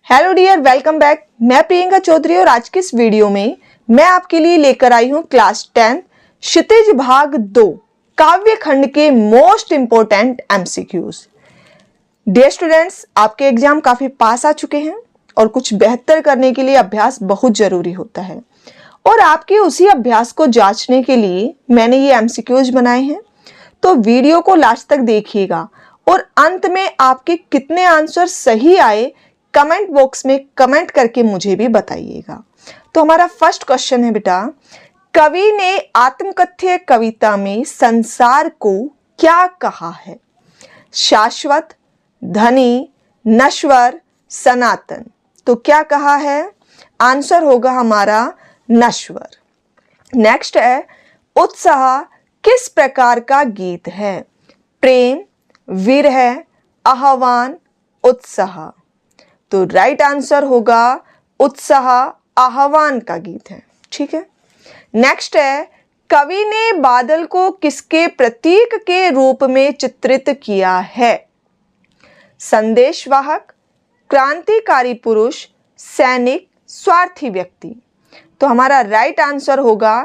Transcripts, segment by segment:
Hello dear, welcome back. मैं प्रियंका चौधरी और आज की इस वीडियो में मैं आपके लिए लेकर आई हूं क्लास 10 क्षितिज भाग 2 काव्य खंड के most important MCQs. Dear students, आपके एग्जाम काफी पास आ चुके हैं और कुछ बेहतर करने के लिए अभ्यास बहुत जरूरी होता है और आपके उसी अभ्यास को जांचने के लिए मैंने ये एमसीक्यूज बनाए हैं। तो वीडियो को लास्ट तक देखिएगा और अंत में आपके कितने आंसर सही आए कमेंट बॉक्स में कमेंट करके मुझे भी बताइएगा। तो हमारा फर्स्ट क्वेश्चन है बेटा, कवि ने आत्मकथ्य कविता में संसार को क्या कहा है? शाश्वत, धनी, नश्वर, सनातन। तो क्या कहा है? आंसर होगा हमारा नश्वर। नेक्स्ट है, उत्साह किस प्रकार का गीत है? प्रेम, विरह, आह्वान, उत्साह। तो राइट आंसर होगा उत्साह, आह्वान का गीत है। ठीक है। नेक्स्ट है, कवि ने बादल को किसके प्रतीक के रूप में चित्रित किया है? संदेशवाहक, क्रांतिकारी पुरुष, सैनिक, स्वार्थी व्यक्ति। तो हमारा राइट आंसर होगा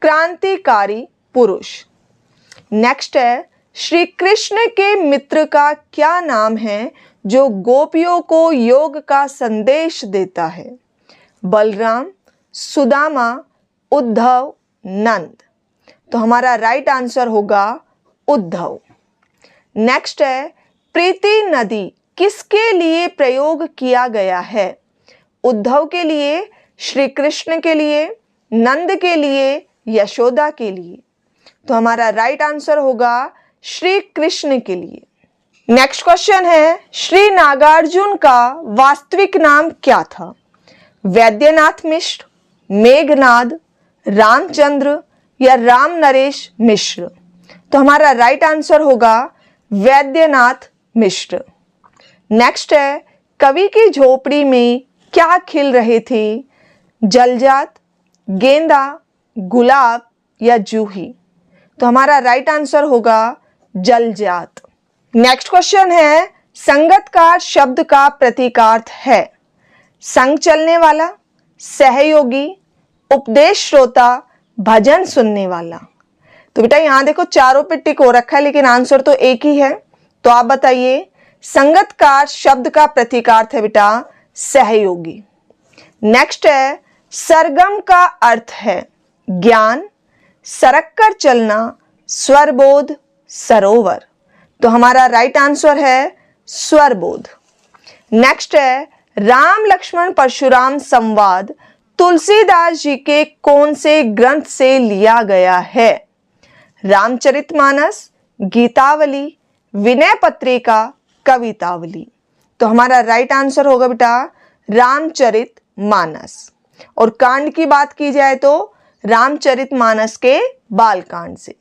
क्रांतिकारी पुरुष। नेक्स्ट है, श्री कृष्ण के मित्र का क्या नाम है जो गोपियों को योग का संदेश देता है? बलराम, सुदामा, उद्धव, नंद। तो हमारा राइट आंसर होगा उद्धव। नेक्स्ट है, प्रीति नदी किसके लिए प्रयोग किया गया है? उद्धव के लिए, श्री कृष्ण के लिए, नंद के लिए, यशोदा के लिए। तो हमारा राइट आंसर होगा श्री कृष्ण के लिए। नेक्स्ट क्वेश्चन है, श्री नागार्जुन का वास्तविक नाम क्या था? वैद्यनाथ मिश्र, मेघनाद, रामचंद्र या राम नरेश मिश्र। तो हमारा राइट आंसर होगा वैद्यनाथ मिश्र। नेक्स्ट है, कवि की झोपड़ी में क्या खिल रहे थे? जलजात, गेंदा, गुलाब या जूही। तो हमारा राइट आंसर होगा जलजात। नेक्स्ट क्वेश्चन है, संगतकार शब्द का प्रतीकार्थ है? संग चलने वाला, सहयोगी, उपदेश श्रोता, भजन सुनने वाला। तो बेटा यहां देखो चारों पे टिक हो रखा है लेकिन आंसर तो एक ही है। तो आप बताइए, संगतकार शब्द का प्रतीकार्थ है बेटा सहयोगी। नेक्स्ट है, सरगम का अर्थ है ज्ञान, सरक कर चलना, स्वरबोध, सरोवर। तो हमारा राइट आंसर है स्वरबोध। नेक्स्ट है, राम लक्ष्मण परशुराम संवाद तुलसीदास जी के कौन से ग्रंथ से लिया गया है? रामचरितमानस, गीतावली, विनय पत्रिका, कवितावली। तो हमारा राइट आंसर होगा बेटा रामचरितमानस। और कांड की बात की जाए तो रामचरितमानस के बालकांड से।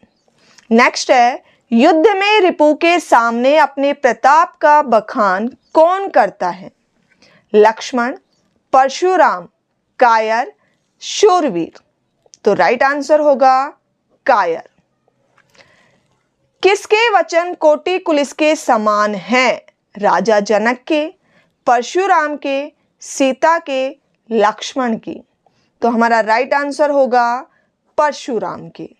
नेक्स्ट है, युद्ध में रिपु के सामने अपने प्रताप का बखान कौन करता है? लक्ष्मण, परशुराम, कायर, शूरवीर। तो राइट आंसर होगा कायर। किसके वचन कोटि कुलिस के समान हैं? राजा जनक के, परशुराम के, सीता के, लक्ष्मण की। तो हमारा राइट आंसर होगा परशुराम के।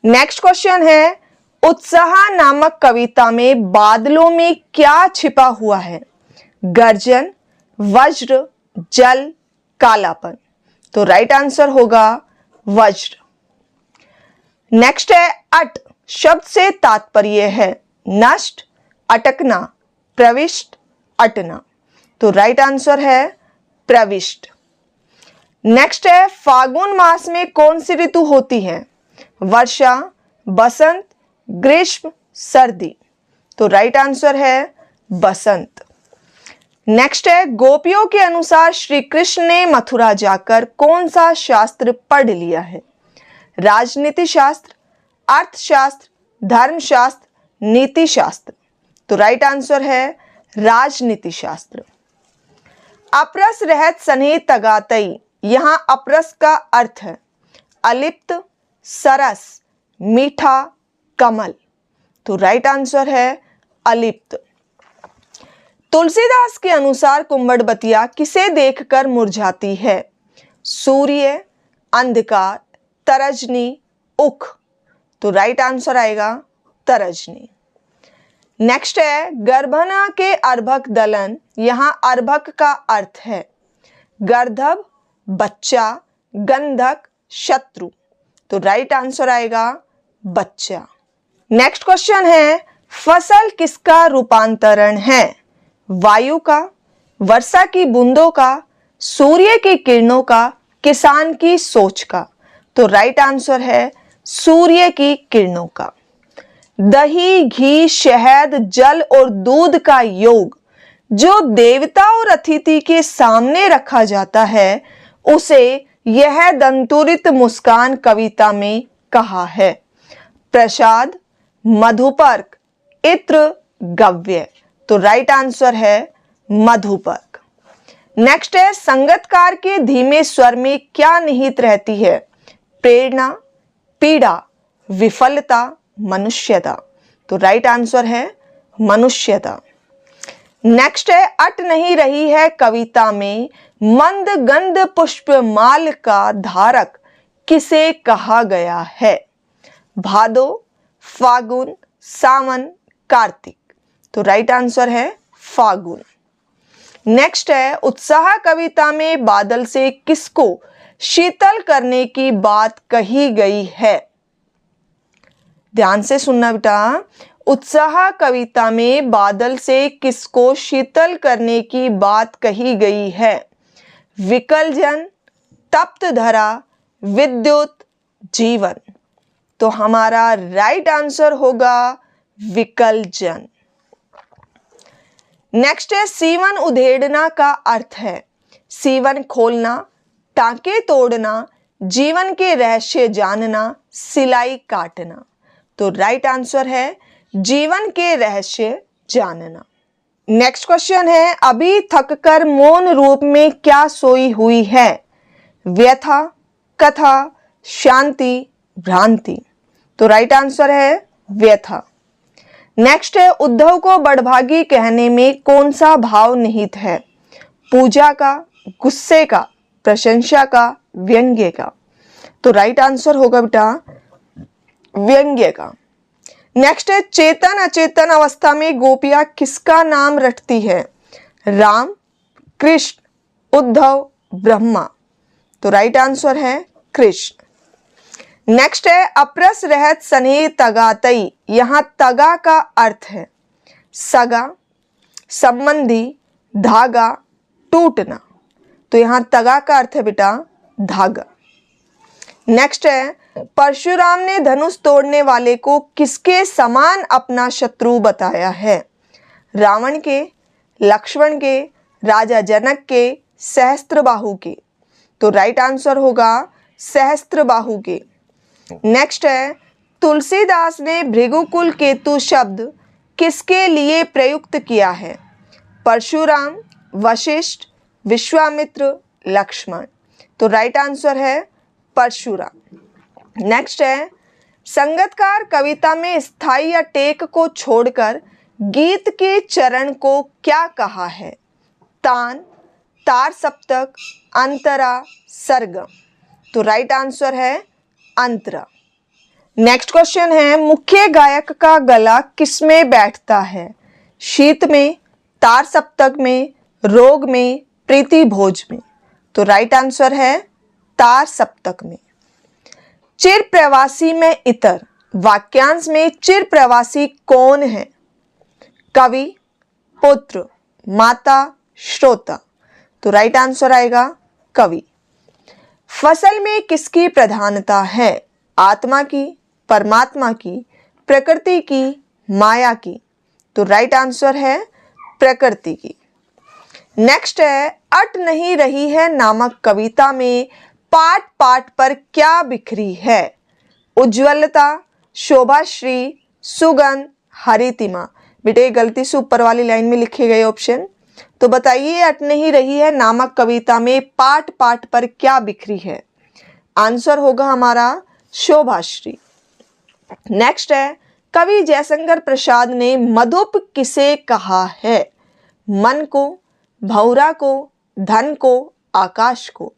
नेक्स्ट क्वेश्चन है, उत्साह नामक कविता में बादलों में क्या छिपा हुआ है? गर्जन, वज्र, जल, कालापन। तो राइट आंसर होगा वज्र। नेक्स्ट है, अट शब्द से तात्पर्य है नष्ट, अटकना, प्रविष्ट, अटना। तो राइट आंसर है प्रविष्ट। नेक्स्ट है, फागुन मास में कौन सी ऋतु होती है? वर्षा, बसंत, ग्रीष्म, सर्दी। तो राइट आंसर है बसंत। नेक्स्ट है, गोपियों के अनुसार श्री कृष्ण ने मथुरा जाकर कौन सा शास्त्र पढ़ लिया है? राजनीति शास्त्र, अर्थशास्त्र, धर्मशास्त्र, नीति शास्त्र। तो राइट आंसर है राजनीति शास्त्र। अपरस रहत सनेह तगातई, यहां अपरस का अर्थ है अलिप्त, सरस, मीठा, कमल। तो राइट आंसर है अलिप्त। तुलसीदास के अनुसार कुंभड़बतिया किसे देखकर मुरझाती है? सूर्य, अंधकार, तरजनी, उख। तो राइट आंसर आएगा तरजनी। नेक्स्ट है गर्भना के अर्भक दलन। यहां अर्भक का अर्थ है गर्धभ, बच्चा, गंधक, शत्रु। तो राइट आंसर आएगा बच्चा। नेक्स्ट क्वेश्चन है फसल किसका रूपांतरण है? वायु का, वर्षा की बूंदों का, सूर्य की किरणों का, किसान की सोच का। तो राइट आंसर है सूर्य की किरणों का। दही, घी, शहद, जल और दूध का योग जो देवता और अतिथि के सामने रखा जाता है उसे यह दंतुरित मुस्कान कविता में कहा है। प्रसाद, मधुपर्क, इत्र, गव्य। तो राइट आंसर है मधुपर्क। नेक्स्ट है संगतकार के धीमे स्वर में क्या निहित रहती है? प्रेरणा, पीड़ा, विफलता, मनुष्यता। तो राइट आंसर है मनुष्यता। नेक्स्ट है अट नहीं रही है कविता में मंद गंध पुष्पमाल का धारक किसे कहा गया है? भादो, फागुन, सावन, कार्तिक। तो राइट आंसर है फागुन। नेक्स्ट है उत्साह कविता में बादल से किसको शीतल करने की बात कही गई है? ध्यान से सुनना बेटा। उत्साह कविता में बादल से किसको शीतल करने की बात कही गई है? विकलजन, तप्त धरा, विद्युत, जीवन। तो हमारा राइट आंसर होगा विकलजन। नेक्स्ट है सीवन उधेड़ना का अर्थ है सीवन खोलना, टांके तोड़ना, जीवन के रहस्य जानना, सिलाई काटना। तो राइट आंसर है जीवन के रहस्य जानना। नेक्स्ट क्वेश्चन है अभी थककर मौन रूप में क्या सोई हुई है? व्यथा, कथा, शांति, भ्रांति। तो राइट आंसर है व्यथा। नेक्स्ट है उद्धव को बड़भागी कहने में कौन सा भाव निहित है? पूजा का, गुस्से का, प्रशंसा का, व्यंग्य का। तो राइट आंसर होगा बेटा व्यंग्य का। नेक्स्ट है चेतन अचेतन अवस्था में गोपियां किसका नाम रटती है? राम, कृष्ण, उद्धव, ब्रह्मा। तो राइट आंसर है कृष्ण। नेक्स्ट है अपरस रहत स्नेह तगातई। यहां तगा का अर्थ है सगा, संबंधी, धागा, टूटना। तो यहां तगा का अर्थ है बेटा धागा। नेक्स्ट है परशुराम ने धनुष तोड़ने वाले को किसके समान अपना शत्रु बताया है? रावण के, लक्ष्मण के, राजा जनक के, सहस्त्रबाहु के। तो राइट आंसर होगा सहस्त्रबाहु के। नेक्स्ट है तुलसीदास ने भृगुकुल केतु शब्द किसके लिए प्रयुक्त किया है? परशुराम, वशिष्ठ, विश्वामित्र, लक्ष्मण। तो राइट आंसर है परशुराम। नेक्स्ट है संगतकार कविता में स्थाई या टेक को छोड़कर गीत के चरण को क्या कहा है? तान, तार सप्तक, अंतरा, सरगम। तो राइट आंसर है अंतरा। नेक्स्ट क्वेश्चन है मुख्य गायक का गला किस में बैठता है? शीत में, तार सप्तक में, रोग में, प्रीति भोज में। तो राइट आंसर है तार सप्तक में। चिर प्रवासी में इतर वाक्यांश में चिर प्रवासी कौन है? कवि, पुत्र, माता, श्रोता। तो राइट आंसर आएगा कवि। फसल में किसकी प्रधानता है? आत्मा की, परमात्मा की, प्रकृति की, माया की। तो राइट आंसर है प्रकृति की। नेक्स्ट है अट नहीं रही है नामक कविता में पाठ पाठ पर क्या बिखरी है? उज्ज्वलता, शोभाश्री, सुगंध, हरितिमा। बेटे गलती से ऊपर वाली लाइन में लिखे गए ऑप्शन। तो बताइए अट नहीं रही है नामक कविता में पाठ पाठ पर क्या बिखरी है? आंसर होगा हमारा शोभाश्री। नेक्स्ट है कवि जयशंकर प्रसाद ने मधुप किसे कहा है? मन को, भौरा को, धन को, आकाश को।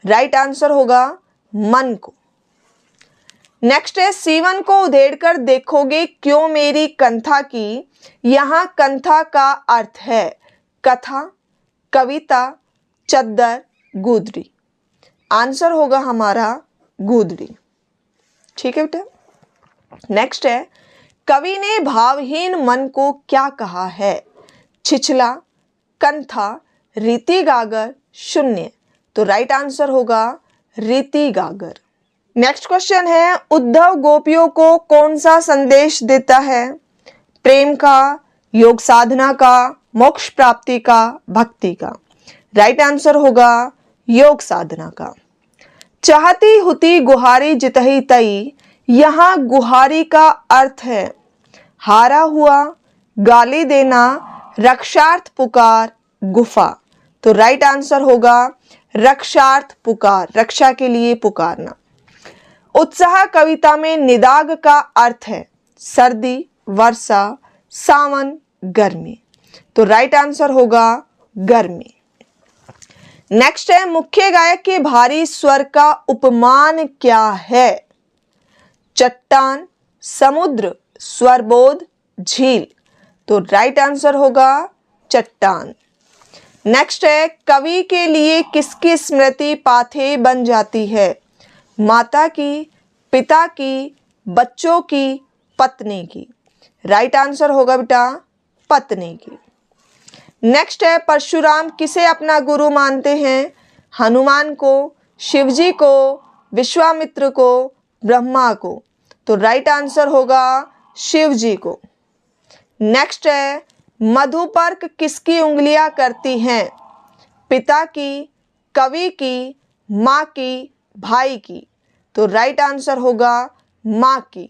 राइट आंसर होगा मन को। नेक्स्ट है, सीवन को उधेड़कर देखोगे क्यों मेरी कंथा की। यहां कंथा का अर्थ है कथा, कविता, चद्दर, गुदरी। आंसर होगा हमारा गुदरी। ठीक है बेटा। नेक्स्ट है, कवि ने भावहीन मन को क्या कहा है। छिछला, कंथा, रीति गागर, शून्य। तो राइट आंसर होगा रीति गागर। नेक्स्ट क्वेश्चन है, उद्धव गोपियों को कौन सा संदेश देता है। प्रेम का, योग साधना का, मोक्ष प्राप्ति का, भक्ति का। राइट आंसर होगा योग साधना का। चाहती हुती गुहारी जितही तई। यहां गुहारी का अर्थ है हारा हुआ, गाली देना, रक्षार्थ पुकार, गुफा। तो राइट आंसर होगा रक्षार्थ पुकार, रक्षा के लिए पुकारना। उत्साह कविता में निदाग का अर्थ है सर्दी, वर्षा, सावन, गर्मी। तो राइट आंसर होगा गर्मी। नेक्स्ट है, मुख्य गायक के भारी स्वर का उपमान क्या है। चट्टान, समुद्र, स्वरबोध, झील। तो राइट आंसर होगा चट्टान। नेक्स्ट है, कवि के लिए किसकी स्मृति पाथेय बन जाती है। माता की, पिता की, बच्चों की, पत्नी की। राइट आंसर होगा बेटा पत्नी की। नेक्स्ट है, परशुराम किसे अपना गुरु मानते हैं। हनुमान को, शिवजी को, विश्वामित्र को, ब्रह्मा को। तो राइट आंसर होगा शिवजी को। नेक्स्ट है, मधुपर्क किसकी उंगलियां करती हैं। पिता की, कवि की, माँ की, भाई की। तो राइट आंसर होगा माँ की।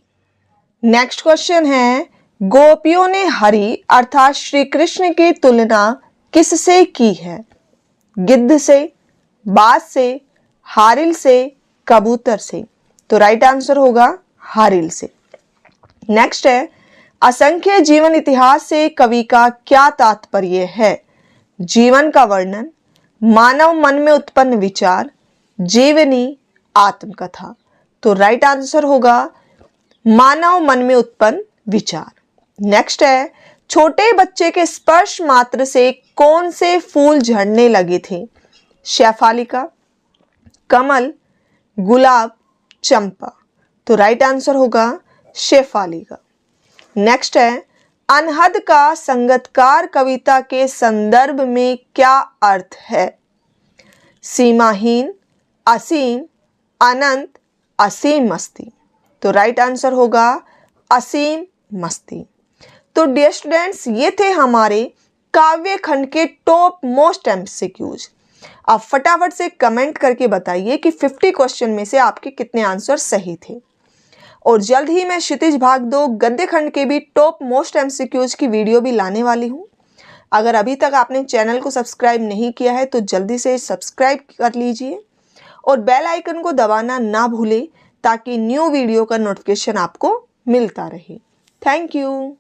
नेक्स्ट क्वेश्चन है, गोपियों ने हरि अर्थात श्री कृष्ण की तुलना किससे की है। गिद्ध से, बाज से, हारिल से, कबूतर से। तो राइट आंसर होगा हारिल से। नेक्स्ट है, असंख्य जीवन इतिहास से कवि का क्या तात्पर्य है। जीवन का वर्णन, मानव मन में उत्पन्न विचार, जीवनी, आत्मकथा। तो राइट आंसर होगा मानव मन में उत्पन्न विचार। नेक्स्ट है, छोटे बच्चे के स्पर्श मात्र से कौन से फूल झड़ने लगे थे। शेफालिका, कमल, गुलाब, चंपा। तो राइट आंसर होगा शेफालिका। नेक्स्ट है, अनहद का संगतकार कविता के संदर्भ में क्या अर्थ है। सीमाहीन, असीम, अनंत, असीम मस्ती। तो राइट आंसर होगा असीम मस्ती। तो डियर स्टूडेंट्स, ये थे हमारे काव्य खंड के टॉप मोस्ट एमसीक्यूज। आप फटाफट से कमेंट करके बताइए कि 50 क्वेश्चन में से आपके कितने आंसर सही थे। और जल्द ही मैं क्षितिज भाग 2 गद्य खंड के भी टॉप मोस्ट एमसीक्यूज की वीडियो भी लाने वाली हूँ। अगर अभी तक आपने चैनल को सब्सक्राइब नहीं किया है तो जल्दी से सब्सक्राइब कर लीजिए और बेल आइकन को दबाना ना भूलें ताकि न्यू वीडियो का नोटिफिकेशन आपको मिलता रहे। Thank you.